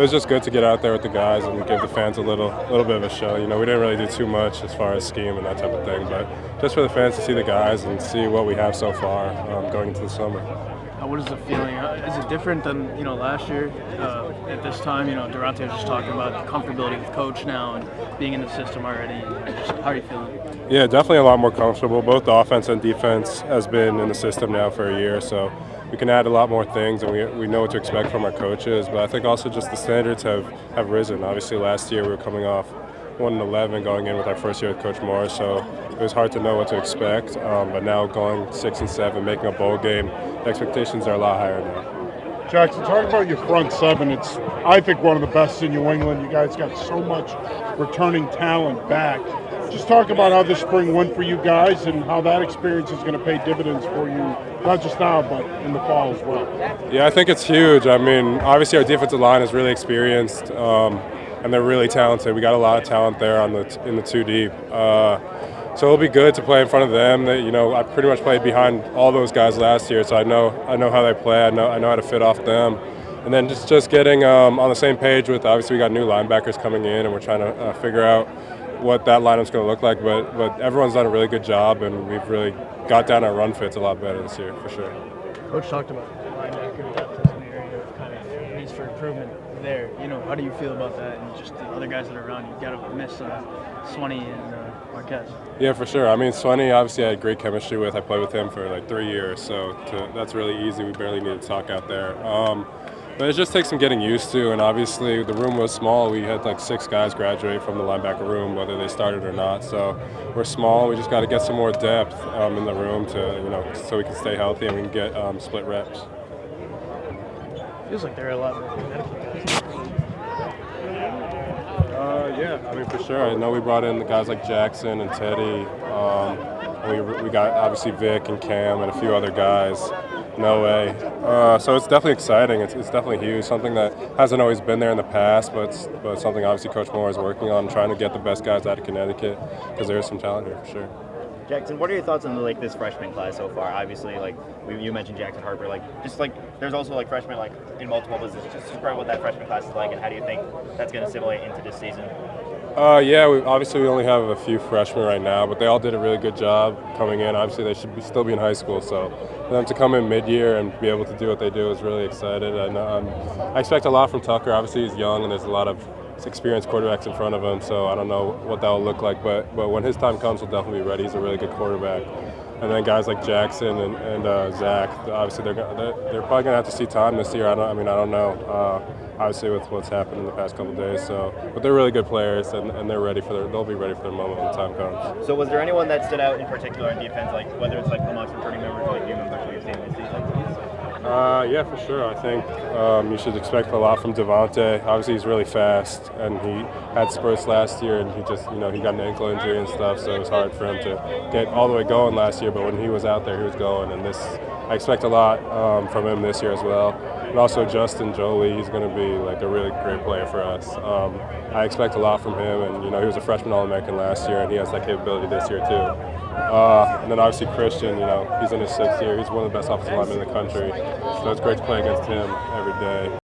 was just good to get out there with the guys and give the fans a little bit of a show. We didn't really do too much as far as scheme and that type of thing, but just for the fans to see the guys and see what we have so far going into the summer. What is the feeling? Is it different than last year at this time? Durante was just talking about the comfortability with coach now and being in the system already. How are you feeling? Yeah, definitely a lot more comfortable. Both the offense and defense has been in the system now for a year, so we can add a lot more things, and we know what to expect from our coaches. But I think also just the standards have risen. Obviously, last year we were coming off 1-11 going in with our first year with Coach Mora, so it was hard to know what to expect. But now going 6-7, making a bowl game, the expectations are a lot higher now. Jackson, talk about your front seven. It's, I think, one of the best in New England. You guys got so much returning talent back. Just talk about how this spring went for you guys and how that experience is going to pay dividends for you, not just now, but in the fall as well. Yeah, I think it's huge. I mean, obviously our defensive line is really experienced, and they're really talented. We got a lot of talent there in the 2 deep. So it'll be good to play in front of them. I pretty much played behind all those guys last year, so I know how they play. I know how to fit off them. And then just getting on the same page with, obviously we got new linebackers coming in, and we're trying to figure out what that lineup's going to look like. But everyone's done a really good job, and we've really got down our run fits a lot better this year, for sure. Coach talked about linebacker depth as an area of kind of needs for improvement there. How do you feel about that and just the other guys that are around you? You got to miss Swanee and Marquez. Yeah, for sure. I mean, Swanee obviously I had great chemistry with. I played with him for like 3 years, so that's really easy. We barely need to talk out there. But it just takes some getting used to, and obviously the room was small. We had like 6 guys graduate from the linebacker room, whether they started or not. So we're small. We just got to get some more depth in the room to, so we can stay healthy and we can get split reps. Feels like they're a lot more dedicated. Yeah, I mean, for sure. I know we brought in the guys like Jackson and Teddy. And we got obviously Vic and Cam and a few other guys. No way. So it's definitely exciting. It's definitely huge. Something that hasn't always been there in the past, but something obviously Coach Mora is working on, trying to get the best guys out of Connecticut, because there is some talent here for sure. Jackson, what are your thoughts on this freshman class so far? Obviously, you mentioned Jackson Harper. There's also freshmen in multiple positions. Just describe what that freshman class is like, and how do you think that's going to assimilate into this season? Yeah, we only have a few freshmen right now, but they all did a really good job coming in. Obviously, they should still be in high school, so for them to come in mid-year and be able to do what they do is really excited. And I expect a lot from Tucker. Obviously, he's young, and there's a lot of experienced quarterbacks in front of him, so I don't know what that will look like. But when his time comes, he'll definitely be ready. He's a really good quarterback. And then guys like Jackson and Zach, obviously they're probably gonna have to see time this year. I don't know. Obviously with what's happened in the past couple of days. So, but they're really good players, and they'll be ready for their moment when the time comes. So was there anyone that stood out in particular in defense, whether it's amongst returning members or new members that you've seen this season? Yeah, for sure. I think you should expect a lot from Devontae. Obviously, he's really fast, and he had spurts last year, and he just, he got an ankle injury and stuff, so it was hard for him to get all the way going last year. But when he was out there, he was going, and I expect a lot from him this year as well. And also Justin Jolie, he's going to be a really great player for us. I expect a lot from him, and he was a freshman All-American last year, and he has that capability this year too. And then obviously Christian, he's in his 6th year. He's one of the best offensive linemen in the country. So it's great to play against him every day.